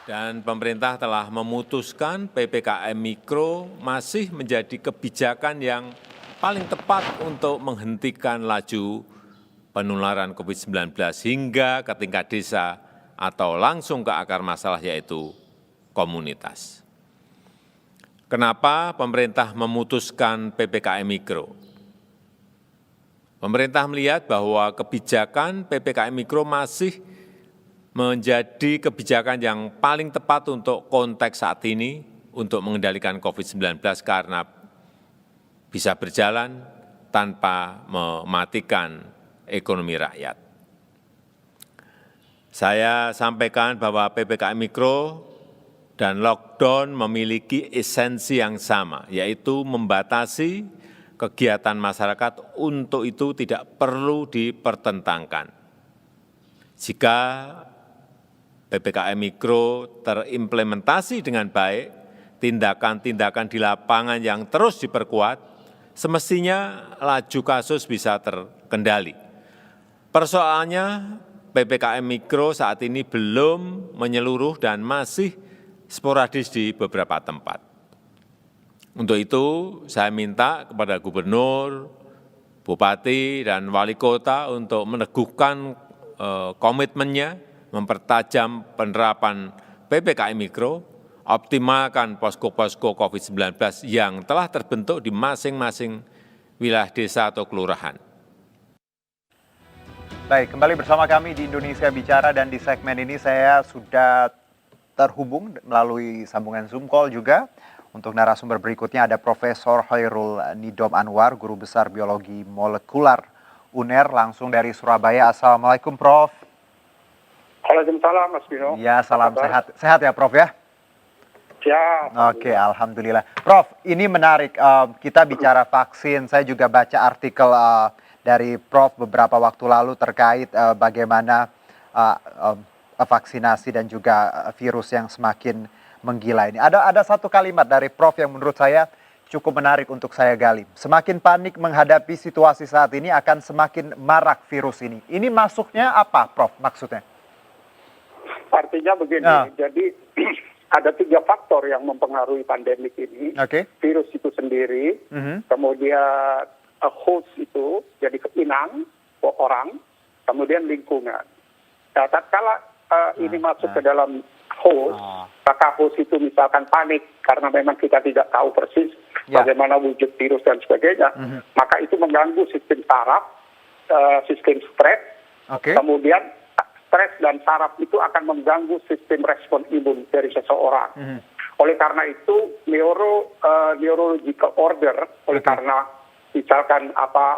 Dan pemerintah telah memutuskan PPKM Mikro masih menjadi kebijakan yang paling tepat untuk menghentikan laju penularan COVID-19 hingga ke tingkat desa atau langsung ke akar masalah yaitu komunitas. Kenapa pemerintah memutuskan PPKM Mikro? Pemerintah melihat bahwa kebijakan PPKM Mikro masih menjadi kebijakan yang paling tepat untuk konteks saat ini untuk mengendalikan COVID-19 karena bisa berjalan tanpa mematikan ekonomi rakyat. Saya sampaikan bahwa PPKM Mikro dan lockdown memiliki esensi yang sama, yaitu membatasi kegiatan masyarakat, untuk itu tidak perlu dipertentangkan. Jika PPKM Mikro terimplementasi dengan baik, tindakan-tindakan di lapangan yang terus diperkuat, semestinya laju kasus bisa terkendali. Persoalannya, PPKM Mikro saat ini belum menyeluruh dan masih sporadis di beberapa tempat. Untuk itu, saya minta kepada gubernur, bupati, dan wali kota untuk meneguhkan komitmennya, mempertajam penerapan PPKM Mikro, optimalkan posko-posko COVID-19 yang telah terbentuk di masing-masing wilayah desa atau kelurahan. Baik, kembali bersama kami di Indonesia Bicara, dan di segmen ini saya sudah terhubung melalui sambungan Zoom call juga. Untuk narasumber berikutnya ada Profesor Hoirul Nidom Anwar, Guru Besar Biologi Molekular UNER, langsung dari Surabaya. Assalamualaikum, Prof. Waalaikumsalam, Mas Bino. Ya, salam sehat. Sehat ya, Prof ya? Ya. Oke, alhamdulillah. Prof, ini menarik. Kita bicara vaksin. Saya juga baca artikel dari Prof beberapa waktu lalu terkait bagaimana vaksinasi dan juga virus yang semakin menggila ini. Ada satu kalimat dari Prof yang menurut saya cukup menarik untuk saya gali. Semakin panik menghadapi situasi saat ini akan semakin marak virus ini. Ini masuknya apa, Prof, maksudnya? Artinya begini, jadi ada 3 faktor yang mempengaruhi pandemik ini. Virus itu sendiri, kemudian host itu, jadi inang, orang, kemudian lingkungan. Nah, tatkala ini masuk ke dalam host, maka host itu misalkan panik karena memang kita tidak tahu persis bagaimana wujud virus dan sebagainya, maka itu mengganggu sistem saraf, sistem stres, kemudian stres dan saraf itu akan mengganggu sistem respon imun dari seseorang. Oleh karena itu, neurological order, oleh karena misalkan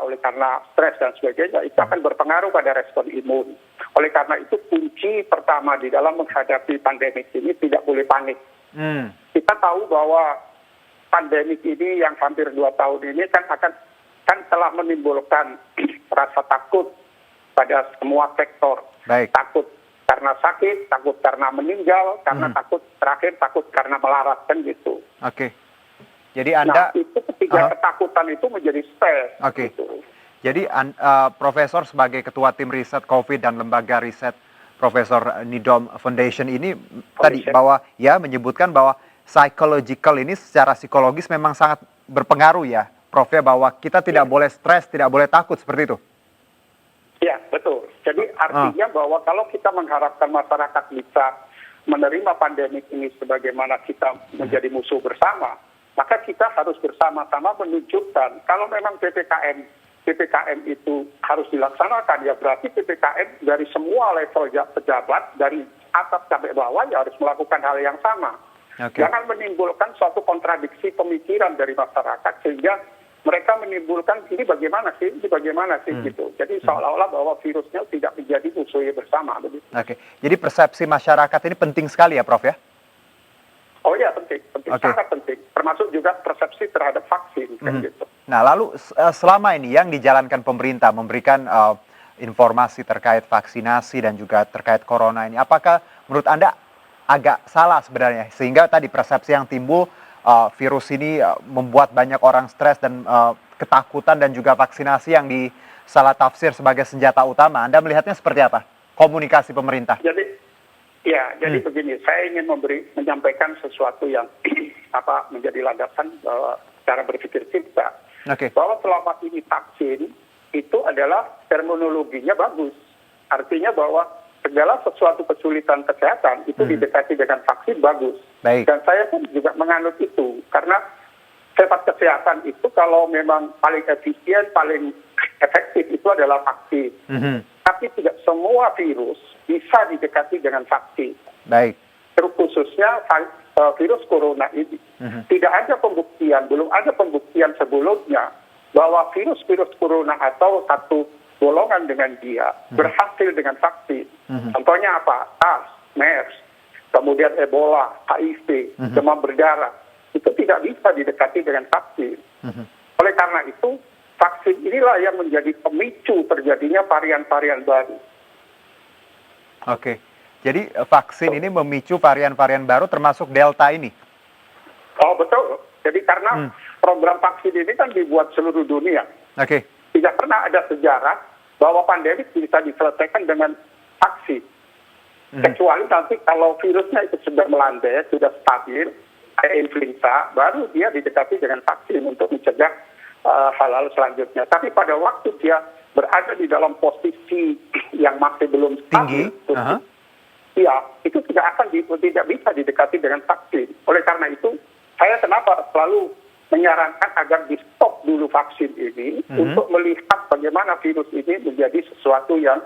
oleh karena stres dan sebagainya, itu akan berpengaruh pada respon imun. Oleh karena itu, kunci pertama di dalam menghadapi pandemik ini tidak boleh panik. Kita tahu bahwa pandemik ini yang hampir 2 tahun ini kan telah menimbulkan rasa takut pada semua sektor. Takut karena sakit, takut karena meninggal, karena takut karena melarat, kan gitu. Jadi Anda, itu ketiga ketakutan itu menjadi stres. Gitu. Jadi Profesor sebagai Ketua Tim Riset COVID dan Lembaga Riset Profesor Nidom Foundation ini tadi bahwa menyebutkan bahwa psychological ini secara psikologis memang sangat berpengaruh ya, Prof, ya, bahwa kita tidak boleh stres, tidak boleh takut, seperti itu. Ya, betul. Jadi artinya bahwa kalau kita mengharapkan masyarakat bisa menerima pandemik ini sebagaimana kita menjadi musuh bersama, maka kita harus bersama-sama menunjukkan kalau memang PPKM itu harus dilaksanakan, ya berarti PPKM dari semua level pejabat, dari atas sampai bawah ya harus melakukan hal yang sama. Jangan menimbulkan suatu kontradiksi pemikiran dari masyarakat sehingga mereka menimbulkan ini bagaimana sih gitu. Jadi seolah-olah bahwa virusnya tidak menjadi musuh bersama. Jadi persepsi masyarakat ini penting sekali ya, Prof ya? Oh iya, penting, sangat penting. Termasuk juga persepsi terhadap vaksin. Gitu. Nah, lalu selama ini yang dijalankan pemerintah memberikan informasi terkait vaksinasi dan juga terkait corona ini, apakah menurut Anda agak salah sebenarnya? Sehingga tadi persepsi yang timbul virus ini membuat banyak orang stres dan ketakutan, dan juga vaksinasi yang disalah tafsir sebagai senjata utama. Anda melihatnya seperti apa komunikasi pemerintah? Ya, jadi begini, saya ingin menyampaikan sesuatu yang menjadi landasan cara berpikir kita. Bahwa selama ini vaksin itu adalah terminologinya bagus. Artinya bahwa segala sesuatu kesulitan kesehatan itu didekati dengan vaksin bagus. Dan saya pun juga menganut itu. Karena sifat kesehatan itu kalau memang paling efisien, paling efektif itu adalah vaksin. Tapi tidak semua virus bisa didekati dengan vaksin. Khususnya virus corona ini. Tidak ada pembuktian, belum ada pembuktian sebelumnya bahwa virus-virus corona atau satu golongan dengan dia berhasil dengan vaksin. Contohnya apa? SARS, MERS, kemudian Ebola, HIV, demam berdarah. Itu tidak bisa didekati dengan vaksin. Oleh karena itu, vaksin inilah yang menjadi pemicu terjadinya varian-varian baru. Jadi vaksin ini memicu varian-varian baru termasuk Delta ini? Oh betul. Jadi karena program vaksin ini kan dibuat seluruh dunia. Tidak pernah ada sejarah bahwa pandemi bisa diselesaikan dengan vaksin. Kecuali nanti kalau virusnya itu sudah melandai, sudah stabil, kayak influenza, baru dia didekati dengan vaksin untuk mencegah hal-hal selanjutnya. Tapi pada waktu dia berada di dalam posisi yang masih belum stabil, itu tidak bisa didekati dengan vaksin. Oleh karena itu, saya kenapa selalu menyarankan agar di stop dulu vaksin ini untuk melihat bagaimana virus ini menjadi sesuatu yang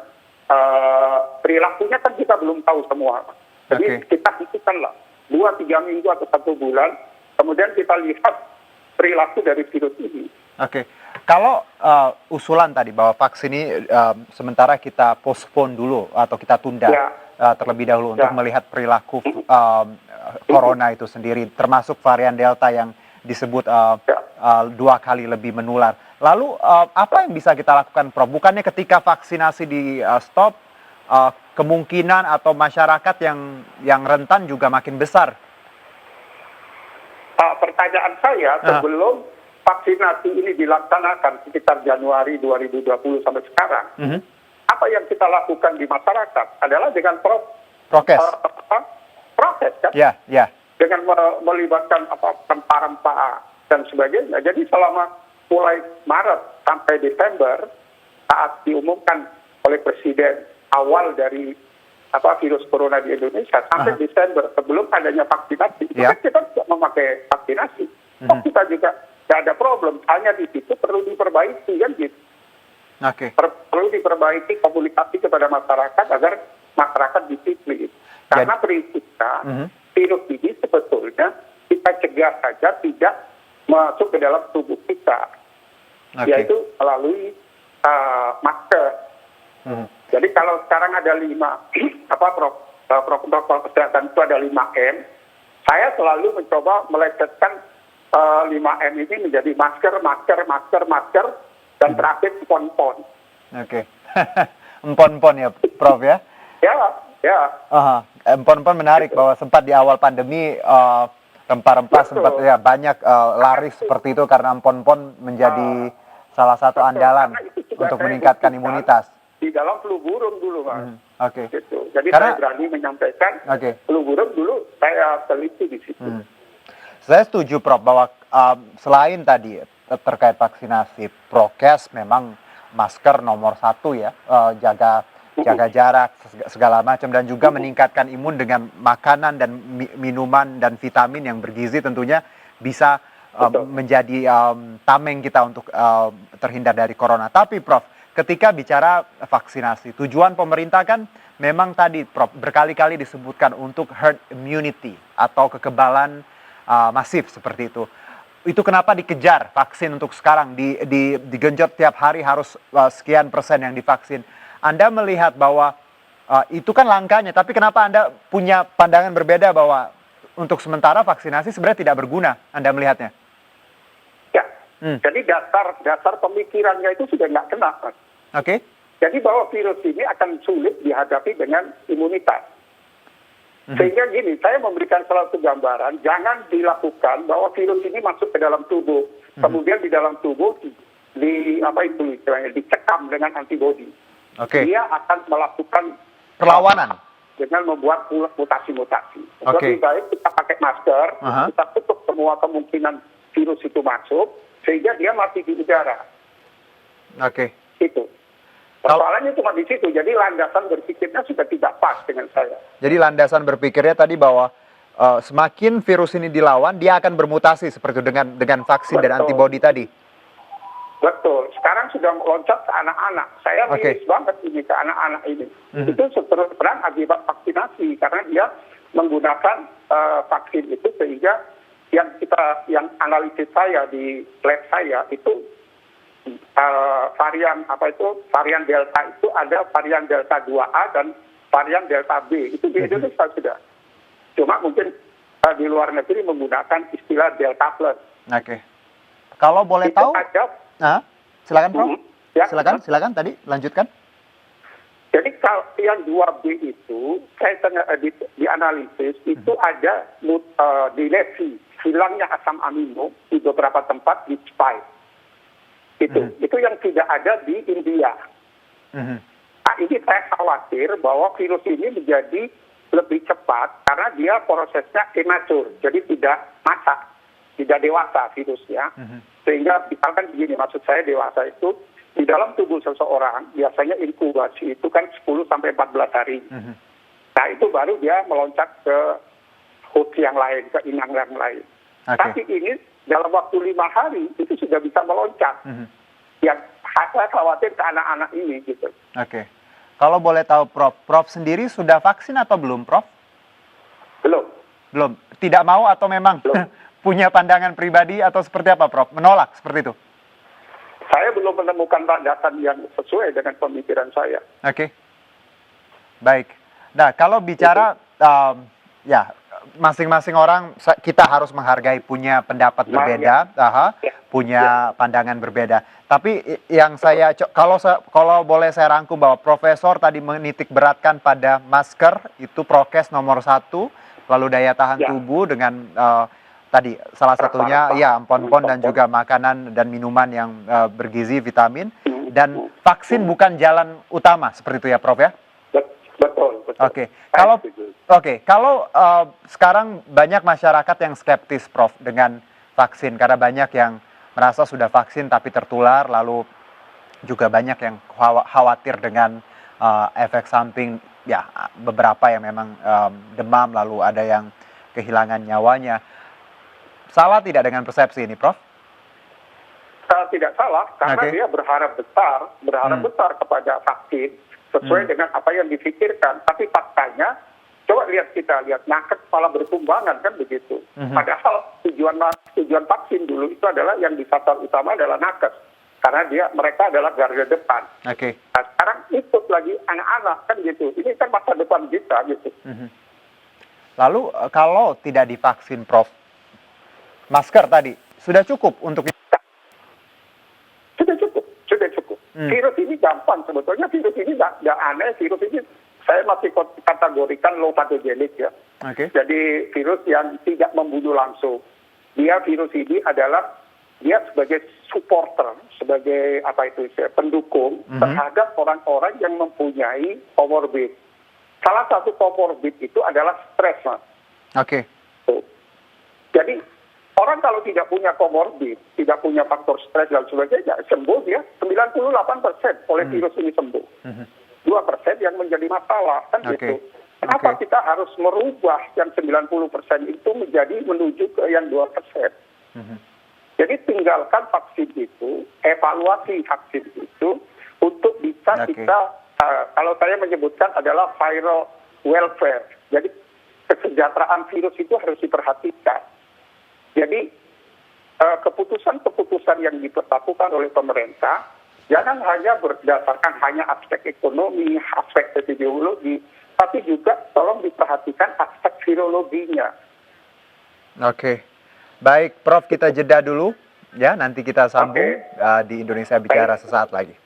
perilakunya kan kita belum tahu semua. Jadi kita hitungkanlah 2-3 minggu atau 1 bulan, kemudian kita lihat perilaku dari virus ini. Kalau usulan tadi bahwa vaksin ini sementara kita postpone dulu atau kita tunda terlebih dahulu untuk melihat perilaku corona itu sendiri, termasuk varian Delta yang disebut 2 kali lebih menular. Lalu apa yang bisa kita lakukan, Prof? Bukannya ketika vaksinasi di stop, kemungkinan atau masyarakat yang rentan juga makin besar? Pertanyaan saya, sebelum vaksinasi ini dilaksanakan sekitar Januari 2020 sampai sekarang, apa yang kita lakukan di masyarakat adalah dengan prokes kan? Dengan melibatkan rempah-rempah dan sebagainya. Jadi selama mulai Maret sampai Desember, saat diumumkan oleh Presiden awal dari virus corona di Indonesia, sampai Desember sebelum adanya vaksinasi, kita tidak memakai vaksinasi. Kita juga tidak ada problem, hanya di situ perlu diperbaiki kan gitu. Perlu diperbaiki komunikasi kepada masyarakat agar masyarakat disiplin. Karena prinsipnya virus ini sebetulnya kita cegah saja tidak masuk ke dalam tubuh kita, yaitu melalui masker. Jadi kalau sekarang ada 5 protokol kesehatan itu ada 5M, saya selalu mencoba melesetkan 5M ini menjadi masker, dan terakhir empon-empon. Empon-empon ya, Prof ya? Ya. Empon-empon menarik bahwa sempat di awal pandemi rempah-rempah sempat banyak laris seperti itu karena empon-empon menjadi salah satu andalan untuk meningkatkan imunitas. Di dalam flu burung dulu, Mas. Gitu. Jadi Karena, saya berani menyampaikan flu burung dulu saya teliti di situ. Saya setuju, Prof, bahwa selain tadi terkait vaksinasi, prokes memang masker nomor 1 ya, jaga jarak segala macam, dan juga meningkatkan imun dengan makanan dan minuman dan vitamin yang bergizi tentunya bisa menjadi tameng kita untuk terhindar dari corona. Tapi Prof, ketika bicara vaksinasi, tujuan pemerintah kan memang tadi Prof berkali-kali disebutkan untuk herd immunity atau kekebalan masif seperti itu. Itu kenapa dikejar vaksin untuk sekarang, digenjot tiap hari harus sekian persen yang divaksin. Anda melihat bahwa itu kan langkahnya, tapi kenapa Anda punya pandangan berbeda bahwa untuk sementara vaksinasi sebenarnya tidak berguna, Anda melihatnya? Ya, jadi dasar pemikirannya itu sudah nggak kena. Jadi bahwa virus ini akan sulit dihadapi dengan imunitas. Sehingga gini, saya memberikan salah satu gambaran, jangan dilakukan bahwa virus ini masuk ke dalam tubuh, kemudian di dalam tubuh dicekam dengan antibodi. Dia akan melakukan perlawanan. dengan membuat mutasi-mutasi. Lebih baik kita pakai masker, kita tutup semua kemungkinan virus itu masuk, sehingga dia mati di udara. Itu. Persoalannya cuma di situ, jadi landasan berpikirnya sudah tidak pas dengan saya. Jadi landasan berpikirnya tadi bahwa semakin virus ini dilawan, dia akan bermutasi seperti itu dengan vaksin dan antibodi tadi. Betul. Sekarang sudah meloncat ke anak-anak. Saya miris banget ini ke anak-anak ini. Itu terus terang akibat vaksinasi karena dia menggunakan vaksin itu sehingga yang analisis saya di lab saya itu varian delta itu ada varian delta 2A dan varian delta B. Itu di Indonesia sudah. Cuma mungkin di luar negeri menggunakan istilah delta plus. Kalau boleh itu tahu, silakan Prof. Silakan tadi lanjutkan. Jadi kalau yang 2B itu saya dianalisis itu ada dilesi hilangnya asam amino di beberapa tempat di spike. Itu yang tidak ada di India. Nah, ini saya khawatir bahwa virus ini menjadi lebih cepat karena dia prosesnya prematur, jadi tidak masak, tidak dewasa virusnya. Sehingga misalkan begini, maksud saya dewasa itu di dalam tubuh seseorang biasanya inkubasi itu kan 10 sampai 14 hari. Nah, itu baru dia meloncat ke host yang lain, ke inang yang lain. Tapi ini dalam waktu 5 hari itu sudah bisa meloncat. Yang saya khawatir ke anak-anak ini gitu. Kalau boleh tahu Prof sendiri sudah vaksin atau belum, Prof? Belum. Tidak mau atau memang punya pandangan pribadi atau seperti apa, Prof? Menolak seperti itu? Saya belum menemukan landasan yang sesuai dengan pemikiran saya. Baik. Nah, kalau bicara masing-masing orang kita harus menghargai punya pendapat berbeda, punya pandangan berbeda. Tapi yang kalau boleh saya rangkum bahwa Profesor tadi menitik beratkan pada masker itu prokes nomor 1, lalu daya tahan tubuh dengan tadi salah satunya empon-pon dan juga makanan dan minuman yang bergizi, vitamin, dan vaksin bukan jalan utama seperti itu ya, Prof ya? Betul. Kalau sekarang banyak masyarakat yang skeptis, Prof, dengan vaksin karena banyak yang merasa sudah vaksin tapi tertular, lalu juga banyak yang khawatir dengan efek samping, beberapa yang memang demam, lalu ada yang kehilangan nyawanya. Salah tidak dengan persepsi ini, Prof? Tidak salah, karena dia berharap besar kepada vaksin sesuai dengan apa yang dipikirkan. Tapi faktanya, coba kita lihat nakes kepala bertumbangan kan begitu. Padahal tujuan vaksin dulu itu adalah yang disasar utama adalah nakes, karena mereka adalah garda depan. Nah, sekarang ikut lagi anak-anak kan gitu. Ini kan masa depan kita gitu. Lalu kalau tidak divaksin, Prof, masker tadi sudah cukup untuk sudah cukup. Virus ini gampang sebetulnya, virus ini nggak aneh, virus ini saya masih kategorikan low pathogenik ya. Jadi virus yang tidak membunuh langsung. Virus ini adalah dia sebagai supporter, sebagai pendukung terhadap orang-orang yang mempunyai comorbid. Salah satu comorbid itu adalah stres, Mas. Jadi orang kalau tidak punya comorbid, tidak punya faktor stres dan sebagainya, sembuh dia 98% oleh virus ini sembuh. 2% yang menjadi masalah kan gitu. Kenapa kita harus merubah yang 90% itu menjadi menuju ke yang 2%? Jadi tinggalkan vaksin itu, evaluasi vaksin itu untuk bisa kita, kalau saya menyebutkan adalah viral welfare. Jadi kesejahteraan virus itu harus diperhatikan. Jadi keputusan-keputusan yang dilakukan oleh pemerintah jangan hanya berdasarkan hanya aspek ekonomi, aspek epidemiologi, tapi juga tolong diperhatikan aspek virologinya. Baik, Prof, kita jeda dulu ya, nanti kita sambung di Indonesia Bicara sesaat lagi.